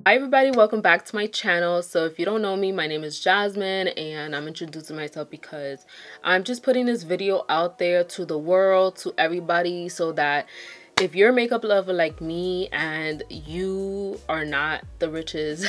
Hi everybody, welcome back to my channel. So if you don't know me, my name is Jasmine and I'm introducing myself because I'm just putting this video out there to the world, to everybody, so that if you're a makeup lover like me and you are not the richest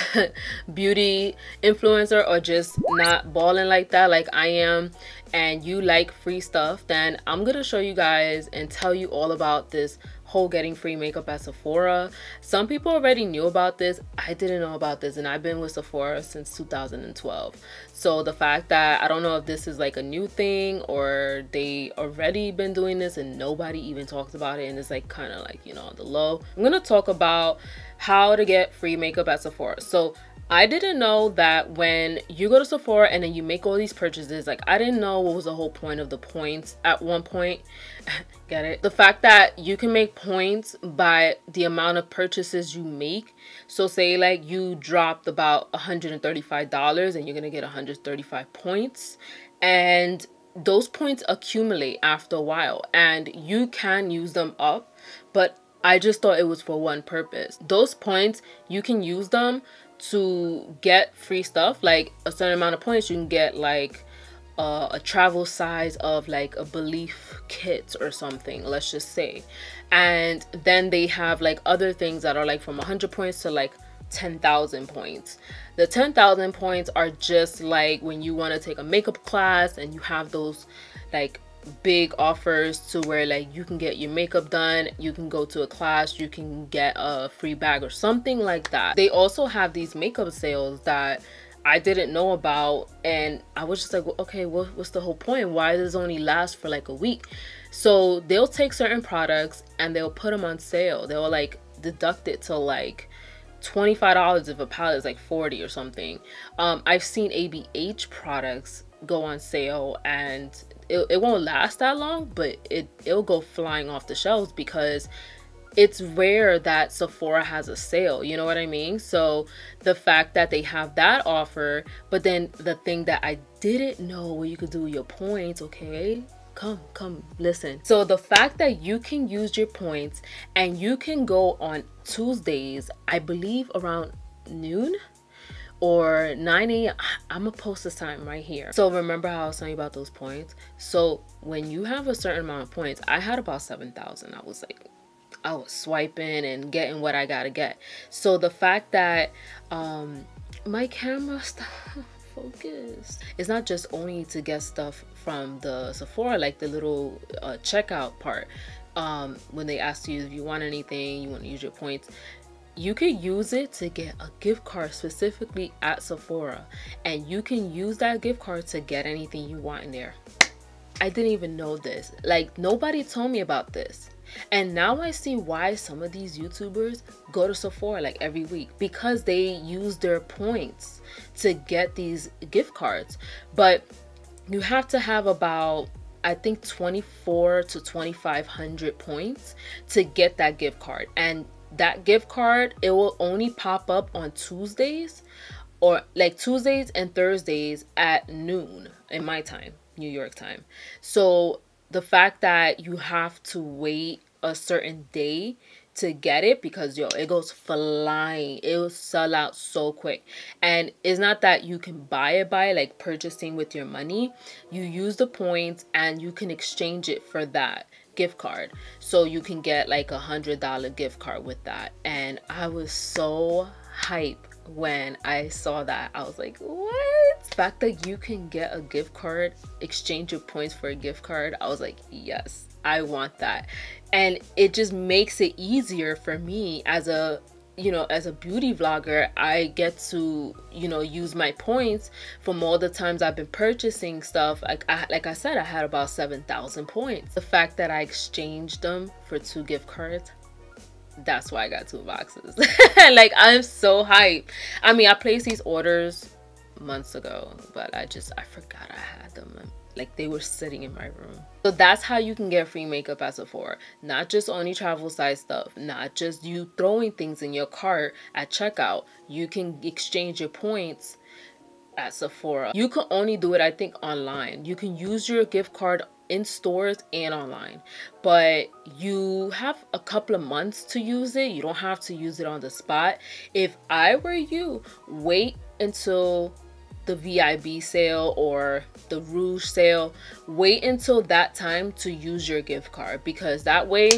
beauty influencer or just not balling like that like I am, and you like free stuff, then I'm gonna show you guys and tell you all about this whole getting free makeup at Sephora. Some people already knew about this. I didn't know about this, and I've been with Sephora since 2012. So the fact that I don't know if this is like a new thing or they already been doing this and nobody even talks about it, and it's like kind of like, you know, on the low. I'm gonna talk about how to get free makeup at Sephora. So I didn't know that when you go to Sephora and then you make all these purchases, like I didn't know what was the whole point of the points at one point. Get it? The fact that you can make points by the amount of purchases you make. So say like you dropped about $135 and you're gonna get 135 points, and those points accumulate after a while and you can use them up, but I just thought it was for one purpose. Those points, you can use them to get free stuff. Like a certain amount of points, you can get like a travel size of like a Belief kit or something, let's just say. And then they have like other things that are like from 100 points to like 10,000 points. The 10,000 points are just like when you want to take a makeup class and you have those like big offers to where like you can get your makeup done, you can go to a class, you can get a free bag or something like that. They also have these makeup sales that I didn't know about, and I was just like, well, okay, what's the whole point? Why does it only last for like a week? So they'll take certain products and they'll put them on sale. They'll like deduct it to like $25 if a palette is like 40 or something. I've seen ABH products go on sale and it won't last that long, but it'll go flying off the shelves because it's rare that Sephora has a sale, you know what I mean? So the fact that they have that offer, but then the thing that I didn't know what you could do with your points, okay? Come listen. So the fact that you can use your points and you can go on Tuesdays, I believe around noon or 9 a.m. I'm gonna post this time right here. So remember how I was telling you about those points? So when you have a certain amount of points, I had about 7,000. I was swiping and getting what I gotta get. So the fact that my camera focus, it's not just only to get stuff from the Sephora, like the little checkout part, when they ask you if you want anything, you want to use your points, you could use it to get a gift card specifically at Sephora, and you can use that gift card to get anything you want in there. I didn't even know this. Like nobody told me about this. And now I see why some of these YouTubers go to Sephora like every week, because they use their points to get these gift cards. But you have to have about, I think, 24 to 2,500 points to get that gift card. And that gift card, it will only pop up on Tuesdays, or like Tuesdays and Thursdays at noon in my time, New York time. So the fact that you have to wait a certain day to get it, because yo, it goes flying, it will sell out so quick. And it's not that you can buy it by like purchasing with your money. You use the points and you can exchange it for that gift card, so you can get like $100 gift card with that. And I was so hype when I saw that. I was like, what? The fact that you can get a gift card, exchange your points for a gift card, I was like, yes, I want that. And it just makes it easier for me as a, you know, as a beauty vlogger. I get to, you know, use my points from all the times I've been purchasing stuff. Like I said, I had about 7,000 points. The fact that I exchanged them for 2 gift cards, that's why I got 2 boxes. Like I'm so hyped. I mean, I placed these orders months ago, but I forgot I had them. Like they were sitting in my room. So that's how you can get free makeup at Sephora. Not just only travel size stuff, not just you throwing things in your cart at checkout. You can exchange your points at Sephora. You can only do it, I think, online. You can use your gift card in stores and online, but you have a couple of months to use it. You don't have to use it on the spot. If I were you, wait until the VIB sale or the Rouge sale. Wait until that time to use your gift card, because that way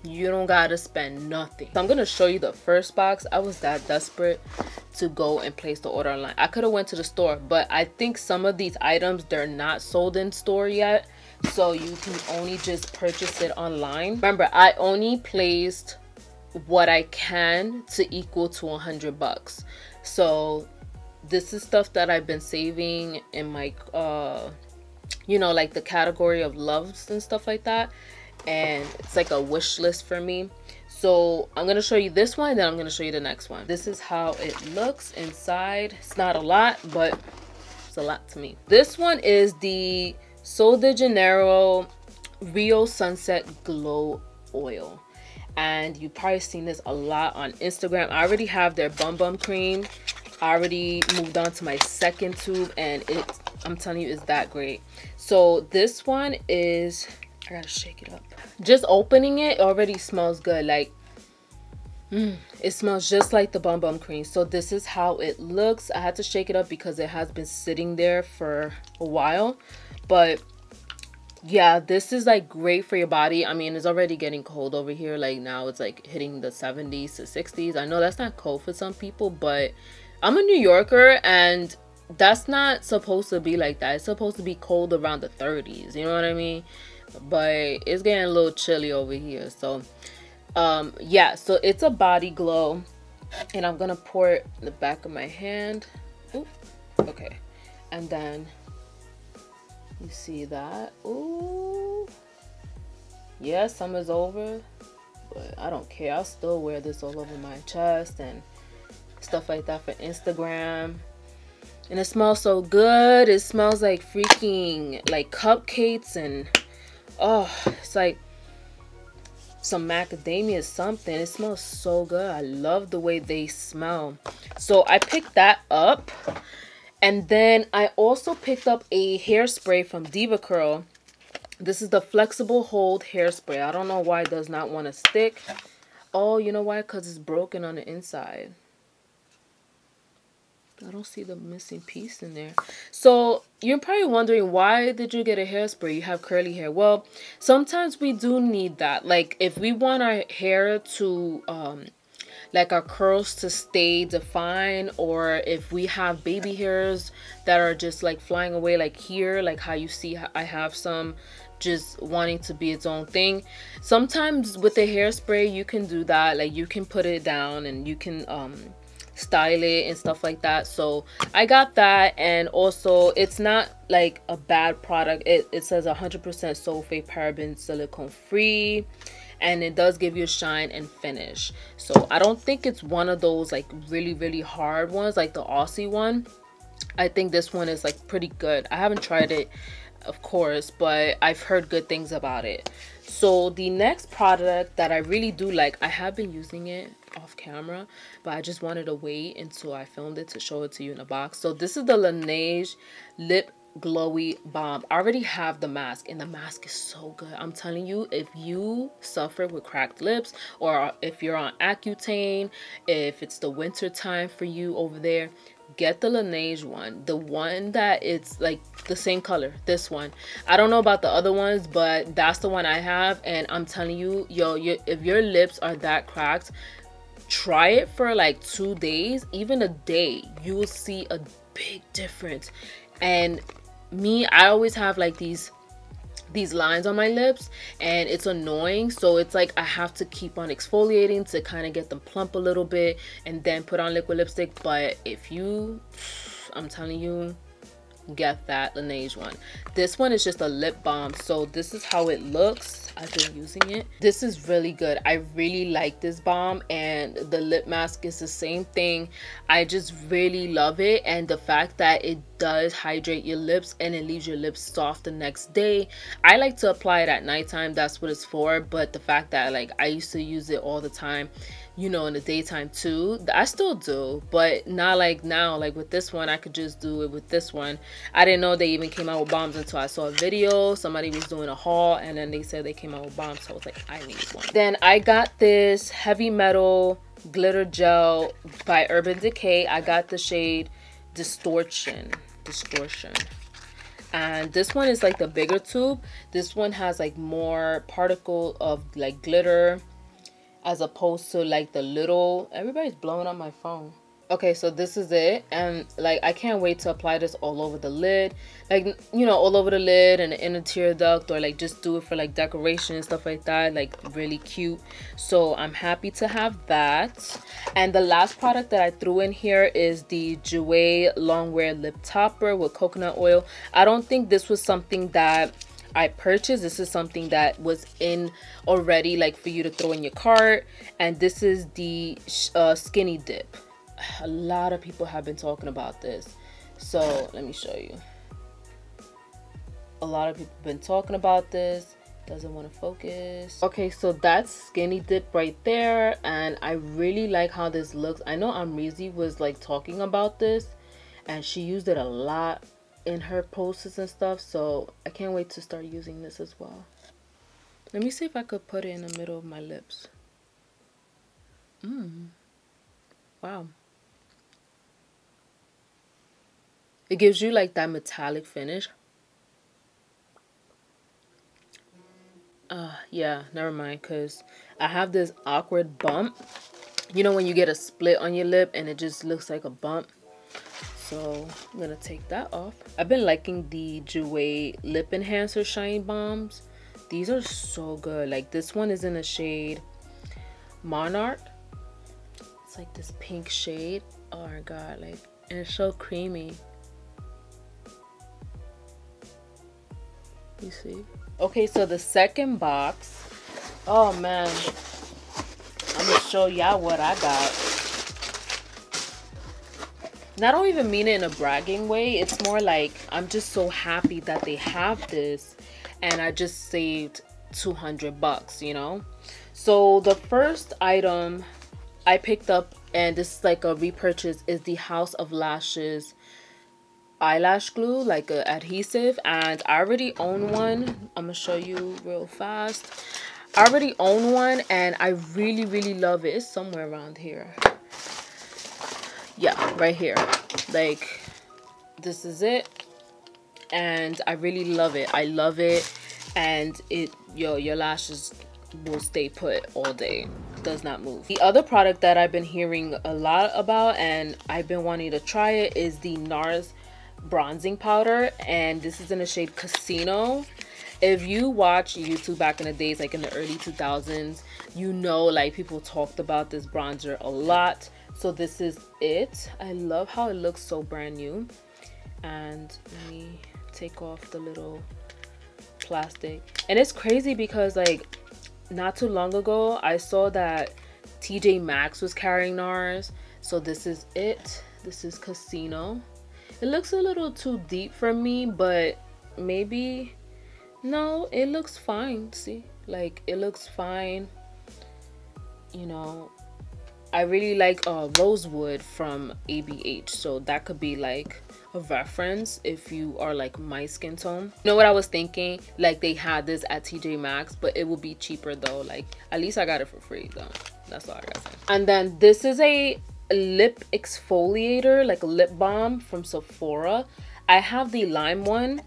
you don't gotta spend nothing. So I'm gonna show you the first box. I was that desperate to go and place the order online. I could have went to the store, but I think some of these items, they're not sold in store yet, so you can only just purchase it online. Remember, I only placed what I can to equal to 100 bucks. So this is stuff that I've been saving in my you know, like the category of loves and stuff like that, and it's like a wish list for me. So I'm gonna show you this one, and then I'm gonna show you the next one. This is how it looks inside. It's not a lot, but it's a lot to me. This one is the Sol de Janeiro Rio Sunset Glow Oil, and you've probably seen this a lot on Instagram. I already have their Bum Bum Cream. I already moved on to my second tube, and I'm telling you, it's that great. So this one is, I gotta shake it up. Just opening it already smells good. Like, it smells just like the Bum Bum Cream. So this is how it looks. I had to shake it up because it has been sitting there for a while. But yeah, this is like great for your body. I mean, it's already getting cold over here. Like now it's like hitting the 70s to 60s. I know that's not cold for some people, but I'm a New Yorker, and that's not supposed to be like that. It's supposed to be cold around the 30s, you know what I mean? But it's getting a little chilly over here. So yeah, so it's a body glow, and I'm gonna pour it in the back of my hand. Ooh, okay, and then you see that. Ooh, yeah, summer's over, but I don't care. I'll still wear this all over my chest and stuff like that for Instagram. And it smells so good. It smells like freaking like cupcakes, and oh, it's like some macadamia something. It smells so good. I love the way they smell. So I picked that up, and then I also picked up a hairspray from DevaCurl. This is the flexible hold hairspray. I don't know why it does not want to stick. Oh, you know why? Because it's broken on the inside. I don't see the missing piece in there. So you're probably wondering, why did you get a hairspray? You have curly hair. Well, sometimes we do need that. Like if we want our hair to like our curls to stay defined, or if we have baby hairs that are just like flying away, like here, like how you see I have some just wanting to be its own thing. Sometimes with the hairspray you can do that. Like you can put it down and you can style it and stuff like that. So I got that, and also it's not like a bad product. It says 100% sulfate, paraben, silicone free, and it does give you a shine and finish. So I don't think it's one of those like really hard ones like the Aussie one. I think this one is like pretty good. I haven't tried it, of course, but I've heard good things about it. So the next product that I really do like, I have been using it off camera, but I just wanted to wait until I filmed it to show it to you in a box. So this is the Laneige Lip Glowy Balm. I already have the mask, and the mask is so good. I'm telling you, if you suffer with cracked lips, or if you're on Accutane, if it's the winter time for you over there, get the Laneige one, the one that it's like the same color. This one, I don't know about the other ones, but that's the one I have, and I'm telling you, yo, if your lips are that cracked, try it for like 2 days, even a day. You will see a big difference. And me, I always have like these lines on my lips, and it's annoying. So it's like I have to keep on exfoliating to kind of get them plump a little bit, and then put on liquid lipstick. But if you, I'm telling you, get that Laneige one. This one is just a lip balm. So this is how it looks. I've been using it. This is really good. I really like this balm, and the lip mask is the same thing. I just really love it, and the fact that it does hydrate your lips and it leaves your lips soft the next day. I like to apply it at nighttime. That's what it's for. But the fact that like I used to use it all the time, you know, in the daytime too. I still do, but not like now. Like with this one, I could just do it with this one. I didn't know they even came out with bombs until I saw a video. Somebody was doing a haul and then they said they came out with bombs, so I was like, I need one. Then I got this Heavy Metal glitter gel by Urban Decay. I got the shade Distortion. And this one is like the bigger tube. This one has like more particle of like glitter as opposed to like the little. Everybody's blowing up my phone. Okay, so this is it, and like I can't wait to apply this all over the lid, like, you know, all over the lid and the inner tear duct, or like just do it for like decoration and stuff like that, like really cute. So I'm happy to have that. And the last product that I threw in here is the Jouer Longwear Lip Topper with coconut oil. I don't think this was something that I purchased. This is something that was in already, like for you to throw in your cart. And this is the Skinny Dip. A lot of people have been talking about this, so let me show you. A lot of people have been talking about this. Doesn't want to focus. Okay, so that's Skinny Dip right there, and I really like how this looks. I know Amrezy was like talking about this, and she used it a lot in her posts and stuff, so I can't wait to start using this as well. Let me see if I could put it in the middle of my lips. Wow. It gives you like that metallic finish. Yeah, never mind, because I have this awkward bump. You know when you get a split on your lip and it just looks like a bump? So I'm going to take that off. I've been liking the Jouer Lip Enhancer Shine Bombs. These are so good. Like this one is in the shade Monarch. It's like this pink shade. Oh my god, like, and it's so creamy. You see? Okay, so the second box. Oh man, I'm gonna show y'all what I got. And I don't even mean it in a bragging way. It's more like I'm just so happy that they have this, and I just saved 200 bucks, you know? So the first item I picked up, and this is like a repurchase, is the House of Lashes eyelash glue, like a adhesive, and I already own one. I'm gonna show you real fast. I already own one and I really love it. It's somewhere around here. Yeah, right here. Like, this is it, and I really love it. I love it, and your lashes will stay put all day. Does not move. The other product that I've been hearing a lot about and I've been wanting to try it is the NARS bronzing powder, and this is in the shade Casino. If you watch YouTube back in the days, like in the early 2000s, you know, like people talked about this bronzer a lot. So this is it. I love how it looks so brand new. And let me take off the little plastic. And it's crazy because like not too long ago I saw that TJ Maxx was carrying NARS. So this is it. This is Casino. It looks a little too deep for me, but maybe no, it looks fine. See, like it looks fine. You know, I really like Rosewood from ABH, so that could be like a reference if you are like my skin tone. You know what I was thinking? Like they had this at TJ Maxx, but it would be cheaper though. Like at least I got it for free though. That's all I gotta say. And then this is a lip exfoliator, like a lip balm from Sephora. I have the lime one,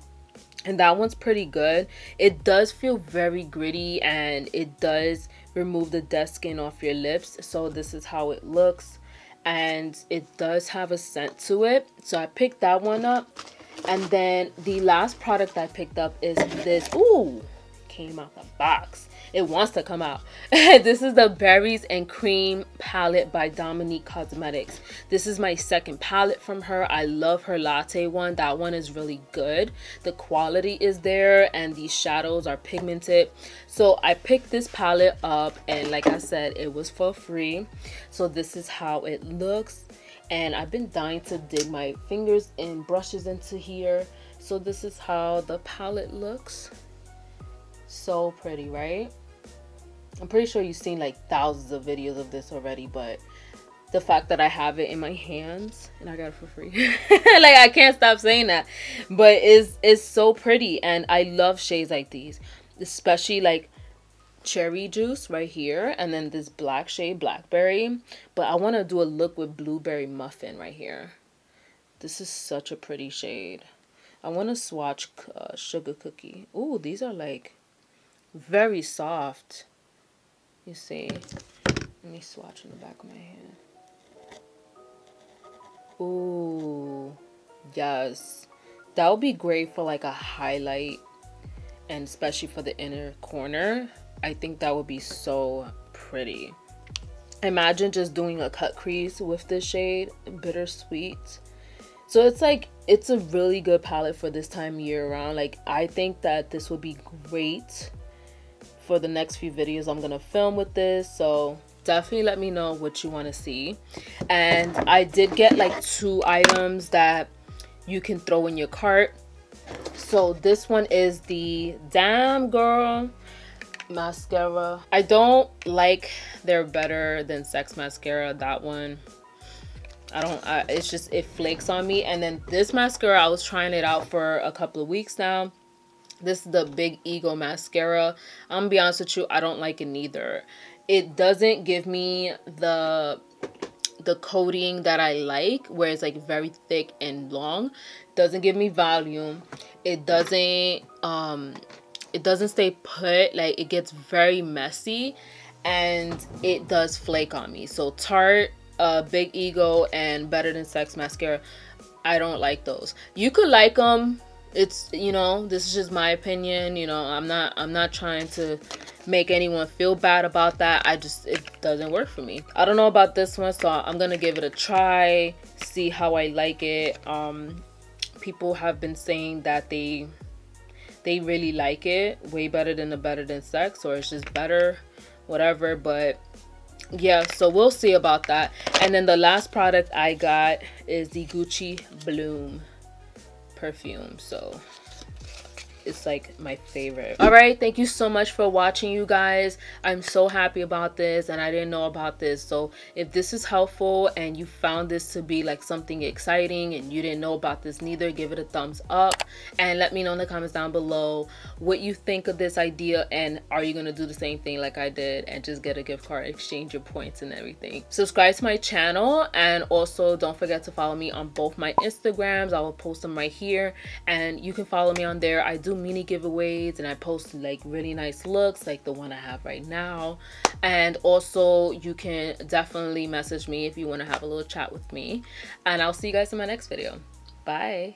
and that one's pretty good. It does feel very gritty, and it does remove the dead skin off your lips. So this is how it looks, and it does have a scent to it. So I picked that one up. And then the last product I picked up is this. Ooh, came out the box. It wants to come out. This is the Berries and Cream palette by Dominique Cosmetics. This is my second palette from her. I love her latte one. That one is really good. The quality is there, and these shadows are pigmented. So I picked this palette up, and like I said, it was for free. So this is how it looks, and I've been dying to dig my fingers and brushes into here. So this is how the palette looks. So pretty, right? I'm pretty sure you've seen like thousands of videos of this already, but the fact that I have it in my hands and I got it for free, like I can't stop saying that, but it's so pretty. And I love shades like these, especially like cherry juice right here, and then this black shade, blackberry. But I want to do a look with blueberry muffin right here. This is such a pretty shade. I want to swatch sugar cookie. Ooh, these are like very soft. You see, let me swatch in the back of my hand. Ooh, yes, that would be great for like a highlight, and especially for the inner corner. I think that would be so pretty. Imagine just doing a cut crease with this shade, bittersweet. So it's like, it's a really good palette for this time year round. Like, I think that this would be great for the next few videos I'm gonna film with this. So definitely let me know what you want to see. And I did get like 2 items that you can throw in your cart. So this one is the Damn Girl mascara. I don't like their Better Than Sex mascara. That one, it's just, it flakes on me. And then this mascara, I was trying it out for a couple of weeks now. This is the Big Ego mascara. I'm gonna be honest with you, I don't like it neither. It doesn't give me the coating that I like, where it's like very thick and long. Doesn't give me volume. It doesn't stay put. Like, it gets very messy, and it does flake on me. So Tarte, Big Ego, and Better Than Sex mascara, I don't like those. You could like them. It's, you know, this is just my opinion. You know, I'm not trying to make anyone feel bad about that. It doesn't work for me. I don't know about this one, so I'm gonna give it a try, see how I like it. People have been saying that they really like it way better than the Better Than Sex, or it's just better, whatever. But yeah, so we'll see about that. And then the last product I got is the Gucci Bloom perfume. So it's like my favorite. All right, thank you so much for watching, you guys. I'm so happy about this, and I didn't know about this. So if this is helpful and you found this to be like something exciting and you didn't know about this neither, give it a thumbs up and let me know in the comments down below what you think of this idea, and are you gonna do the same thing like I did and just get a gift card, exchange your points and everything. Subscribe to my channel, and also don't forget to follow me on both my Instagrams. I will post them right here, and you can follow me on there. I do mini giveaways, and I post like really nice looks like the one I have right now. And also you can definitely message me if you want to have a little chat with me, and I'll see you guys in my next video. Bye.